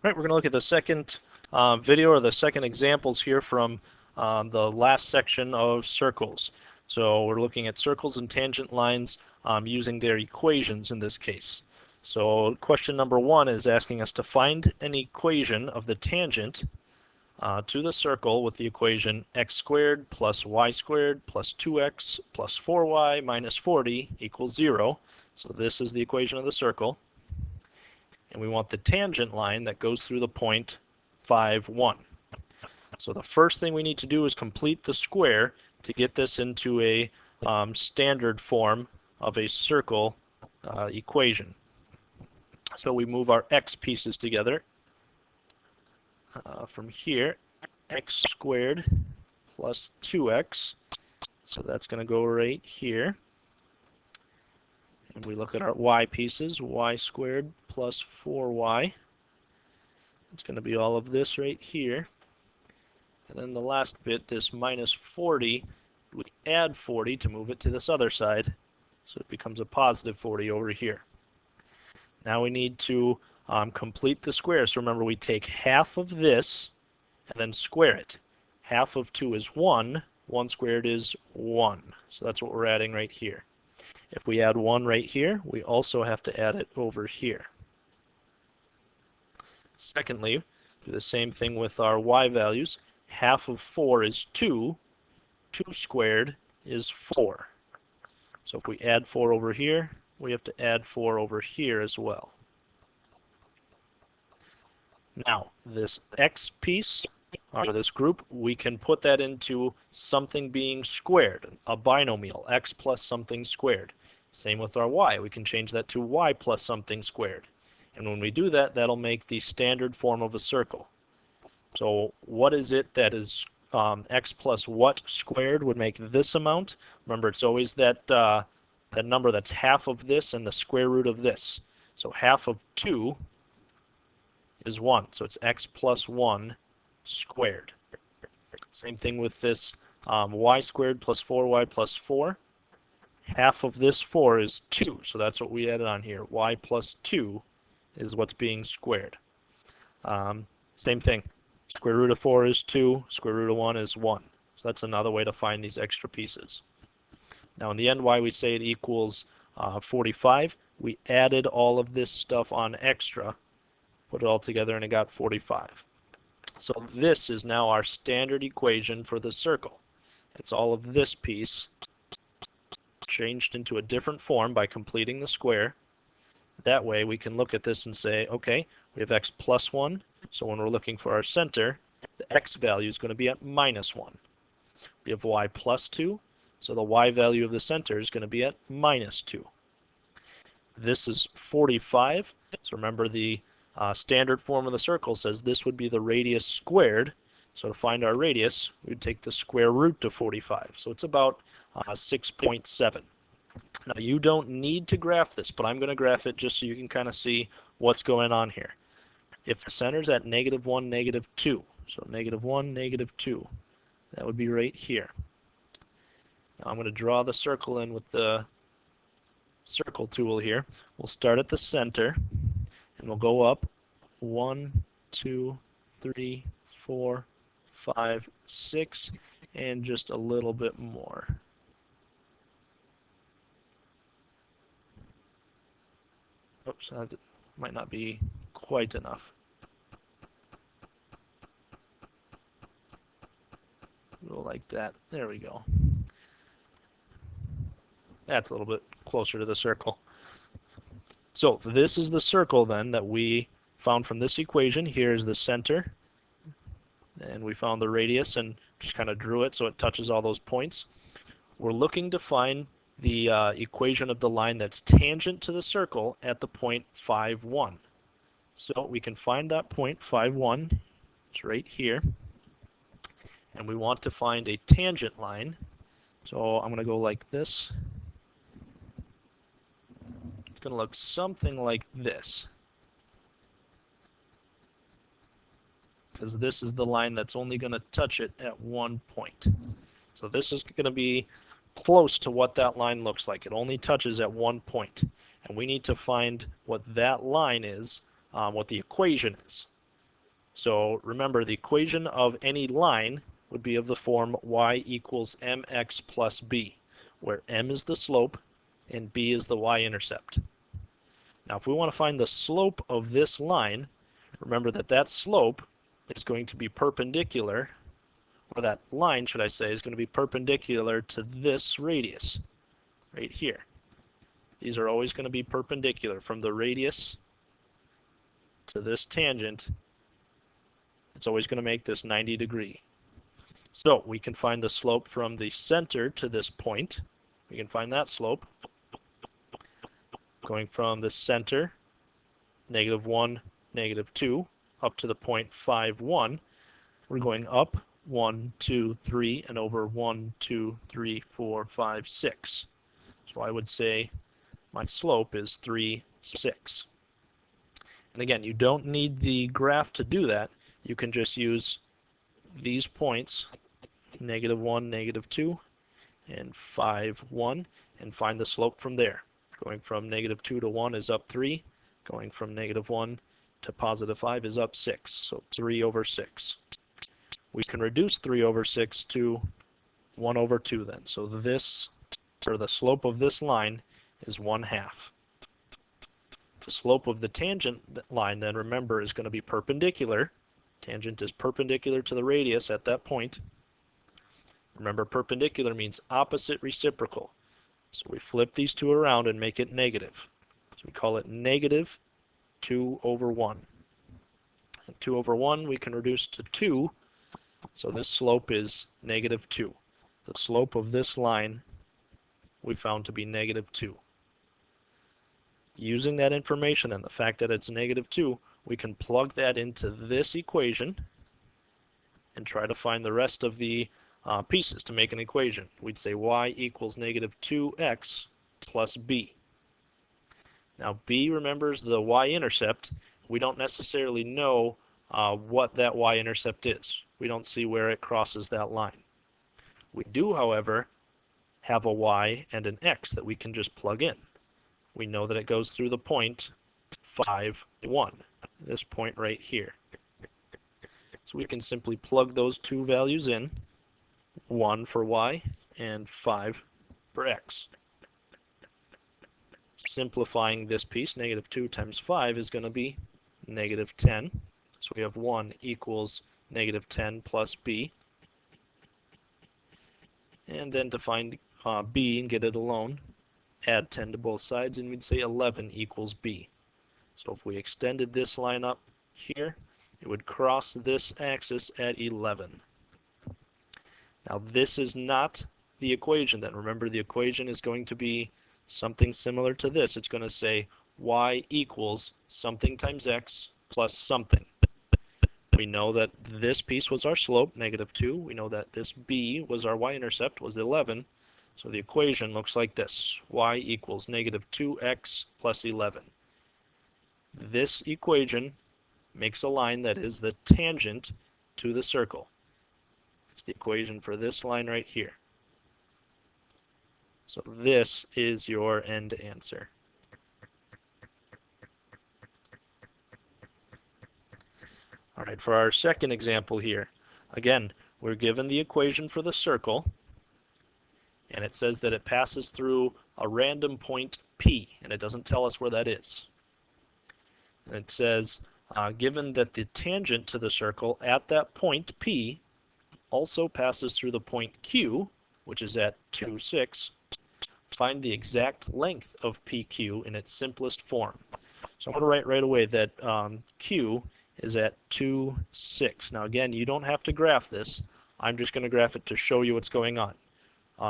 Right, we're going to look at the second video, or the second examples here from the last section of circles. So we're looking at circles and tangent lines using their equations in this case. So question number 1 is asking us to find an equation of the tangent to the circle with the equation x squared plus y squared plus 2x plus 4y minus 40 equals 0. So this is the equation of the circle. And we want the tangent line that goes through the point 5, 1. So the first thing we need to do is complete the square to get this into a standard form of a circle equation. So we move our x pieces together. From here, x squared plus 2x. So that's going to go right here. And we look at our y pieces, y squared plus 4y. It's going to be all of this right here. And then the last bit, this minus 40, we add 40 to move it to this other side. So it becomes a positive 40 over here. Now we need to complete the square. So remember, we take half of this and then square it. Half of 2 is 1. 1 squared is 1. So that's what we're adding right here. If we add 1 right here, we also have to add it over here. Secondly, do the same thing with our y values. Half of 4 is 2. 2 squared is 4. So if we add 4 over here, we have to add 4 over here as well. Now, this x piece, or this group, we can put that into something being squared, a binomial, x plus something squared. Same with our y. We can change that to y plus something squared. And when we do that, that'll make the standard form of a circle. So what is it that is x plus what squared would make this amount? Remember, it's always that, that number that's half of this and the square root of this. So half of 2 is 1. So it's x plus 1 squared. Same thing with this y squared plus 4y plus 4. Half of this 4 is 2, so that's what we added on here. Y plus 2 is what's being squared. Same thing. Square root of 4 is 2. Square root of 1 is 1. So that's another way to find these extra pieces. Now in the end, why we say it equals 45, we added all of this stuff on extra, put it all together, and it got 45. So this is now our standard equation for the circle. It's all of this piece changed into a different form by completing the square. That way we can look at this and say, okay, we have x plus 1, so when we're looking for our center, the x value is going to be at minus 1. We have y plus 2, so the y value of the center is going to be at minus 2. This is 45, so remember the standard form of the circle says this would be the radius squared. So to find our radius, we'd take the square root of 45. So it's about 6.7. Now you don't need to graph this, but I'm going to graph it just so you can kind of see what's going on here. If the center's at negative 1, negative 2, so negative 1, negative 2, that would be right here. Now I'm going to draw the circle in with the circle tool here. We'll start at the center, and we'll go up 1, 2, 3, 4, 5, 6, and just a little bit more. Oops, that might not be quite enough. Go like that. There we go. That's a little bit closer to the circle. So this is the circle then that we found from this equation. Here's the center. And we found the radius and just kind of drew it so it touches all those points. We're looking to find the equation of the line that's tangent to the circle at the point 5, 1. So we can find that point 5, 1. It's right here. And we want to find a tangent line. So I'm going to go like this. It's going to look something like this, because this is the line that's only going to touch it at one point. So this is going to be close to what that line looks like. It only touches at one point. And we need to find what that line is, what the equation is. So remember, the equation of any line would be of the form y equals mx plus b, where m is the slope and b is the y-intercept. Now if we want to find the slope of this line, remember that that slope is going to be perpendicular, or that line, should I say, is going to be perpendicular to this radius right here. These are always going to be perpendicular from the radius to this tangent. It's always going to make this 90 degree. So we can find the slope from the center to this point. We can find that slope going from the center, -1, -2, up to the point 5, 1. We're going up 1, 2, 3, and over 1, 2, 3, 4, 5, 6. So I would say my slope is 3, 6. And again, you don't need the graph to do that. You can just use these points, -1, -2, and 5, 1, and find the slope from there. Going from -2 to 1 is up 3. Going from -1 to +5 is up 6. So 3 over 6. We can reduce 3 over 6 to 1 over 2 then. So this, or the slope of this line, is 1/2. The slope of the tangent line then, remember, is going to be perpendicular. Tangent is perpendicular to the radius at that point. Remember, perpendicular means opposite reciprocal. So we flip these two around and make it negative. So we call it -2 over 1. And 2 over 1 we can reduce to 2. So this slope is -2. The slope of this line we found to be -2. Using that information and the fact that it's -2, we can plug that into this equation and try to find the rest of the pieces to make an equation. We'd say y equals -2x plus b. Now b, remembers, the y-intercept. We don't necessarily know what that y-intercept is. We don't see where it crosses that line. We do, however, have a y and an x that we can just plug in. We know that it goes through the point 5, 1, this point right here. So we can simply plug those two values in, 1 for y and 5 for x. Simplifying this piece, -2 times 5 is going to be -10. So we have 1 equals -10 plus b. And then to find b and get it alone, add 10 to both sides, and we'd say 11 equals b. So if we extended this line up here, it would cross this axis at 11. Now this is not the equation then. Remember, the equation is going to be something similar to this. It's going to say y equals something times x plus something. We know that this piece was our slope, -2. We know that this b was our y-intercept, was 11. So the equation looks like this. Y equals -2x plus 11. This equation makes a line that is the tangent to the circle. It's the equation for this line right here. So this is your end answer. All right, for our second example here, again, we're given the equation for the circle, and it says that it passes through a random point P, and it doesn't tell us where that is. And it says, given that the tangent to the circle at that point P also passes through the point Q, which is at 2, 6, find the exact length of PQ in its simplest form. So I'm going to write right away that Q is at 2, 6. Now again, you don't have to graph this. I'm just going to graph it to show you what's going on.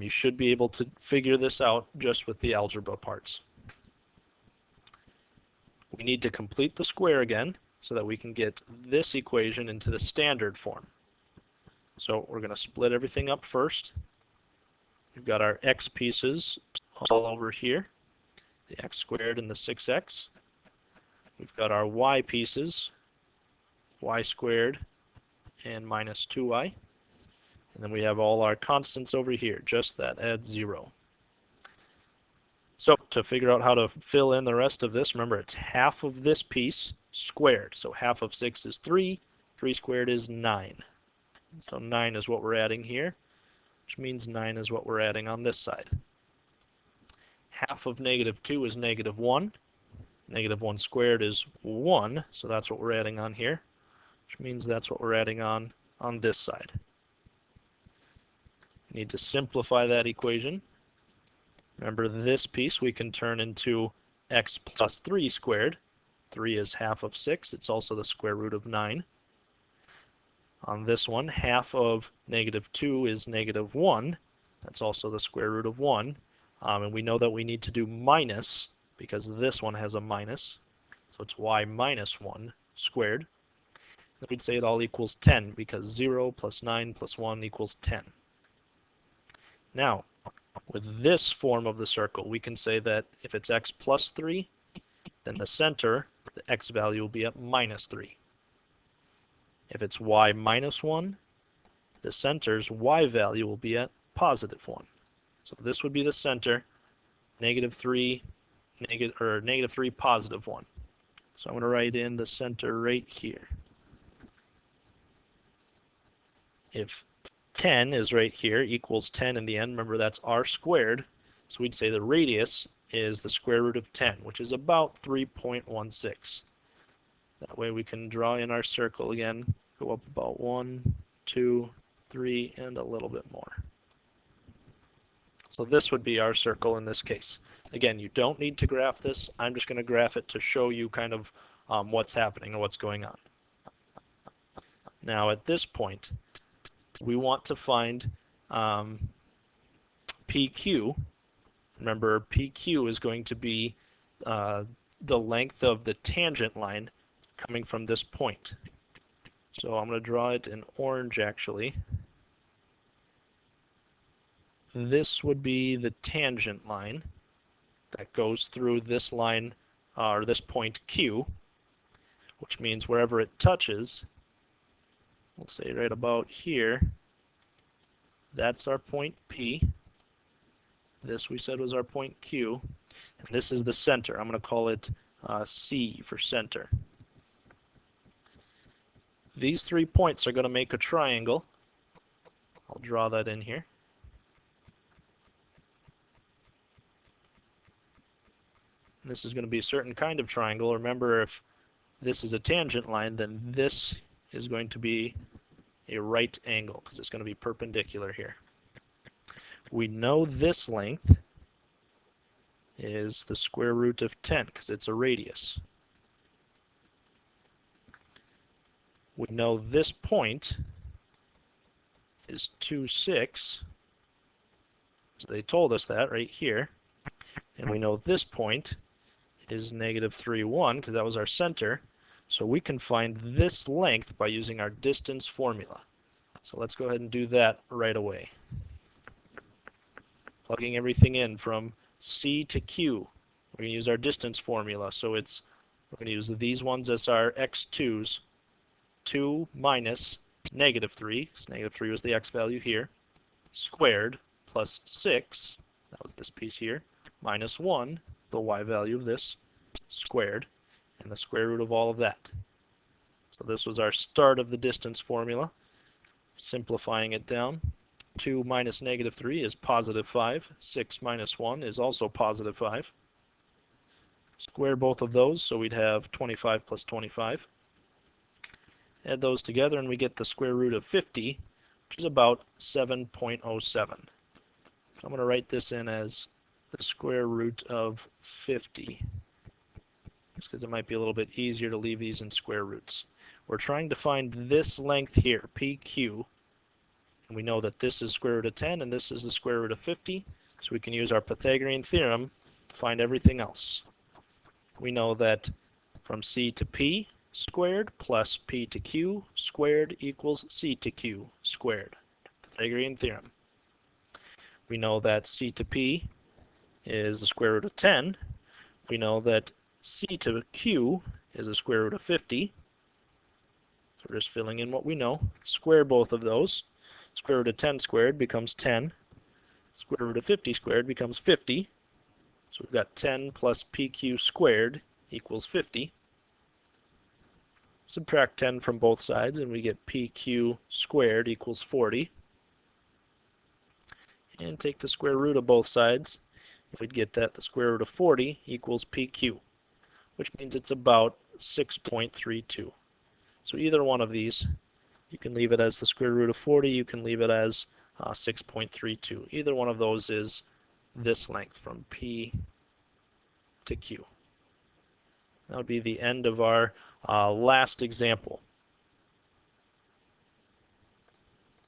You should be able to figure this out just with the algebra parts. We need to complete the square again so that we can get this equation into the standard form. So we're going to split everything up first. We've got our x pieces all over here, the x squared and the 6x. We've got our y pieces, y squared and minus 2y. And then we have all our constants over here, just that, add 0. So to figure out how to fill in the rest of this, remember it's half of this piece squared. So half of 6 is 3, 3 squared is 9. So 9 is what we're adding here, which means 9 is what we're adding on this side. Half of negative 2 is negative 1. Negative 1 squared is 1, so that's what we're adding on here, which means that's what we're adding on this side. We need to simplify that equation. Remember, this piece we can turn into x plus 3 squared. 3 is half of 6. It's also the square root of 9. On this one, half of negative 2 is negative 1. That's also the square root of 1. And we know that we need to do minus because this one has a minus. So it's y minus 1 squared. And we'd say it all equals 10 because 0 plus 9 plus 1 equals 10. Now, with this form of the circle, we can say that if it's x plus 3, then the center, the x value will be at minus 3. If it's y minus 1, the center's y value will be at positive 1. So this would be the center, negative 3, negative 3, positive 1. So I'm going to write in the center right here. If 10 is right here, equals 10 in the end, remember that's r squared, so we'd say the radius is the square root of 10, which is about 3.16. That way we can draw in our circle again, go up about 1, 2, 3, and a little bit more. So this would be our circle in this case. Again, you don't need to graph this. I'm just going to graph it to show you kind of what's happening and what's going on. Now at this point, we want to find PQ. Remember, PQ is going to be the length of the tangent line coming from this point. So I'm going to draw it in orange actually. This would be the tangent line that goes through this line, or this point Q, which means wherever it touches, we'll say right about here, that's our point P. This we said was our point Q, and this is the center. I'm going to call it C for center. These 3 points are going to make a triangle. I'll draw that in here. This is going to be a certain kind of triangle. Remember, if this is a tangent line, then this is going to be a right angle because it's going to be perpendicular here. We know this length is the square root of 10 because it's a radius. We know this point is 2, 6. So they told us that right here. And we know this point is negative 3, 1 because that was our center. So we can find this length by using our distance formula. So let's go ahead and do that right away. Plugging everything in from C to Q. We're going to use our distance formula. So we're going to use these ones as our x2's. 2 minus negative 3, because negative 3 was the x value here, squared plus 6, that was this piece here, minus 1, the y value of this, squared, and the square root of all of that. So this was our start of the distance formula. Simplifying it down, 2 minus negative 3 is positive 5, 6 minus 1 is also positive 5. Square both of those, so we'd have 25 plus 25. Add those together and we get the square root of 50, which is about 7.07. So I'm going to write this in as the square root of 50, just because it might be a little bit easier to leave these in square roots. We're trying to find this length here, PQ, and we know that this is square root of 10 and this is the square root of 50, so we can use our Pythagorean theorem to find everything else. We know that from C to P squared plus P to Q squared equals C to Q squared. Pythagorean theorem. We know that C to P is the square root of 10. We know that C to Q is the square root of 50. So we're just filling in what we know. Square both of those. Square root of 10 squared becomes 10. Square root of 50 squared becomes 50. So we've got 10 plus PQ squared equals 50. Subtract 10 from both sides, and we get PQ squared equals 40. And take the square root of both sides. We'd get that the square root of 40 equals PQ, which means it's about 6.32. So either one of these, you can leave it as the square root of 40, you can leave it as 6.32. Either one of those is this length from P to Q. That would be the end of our last example.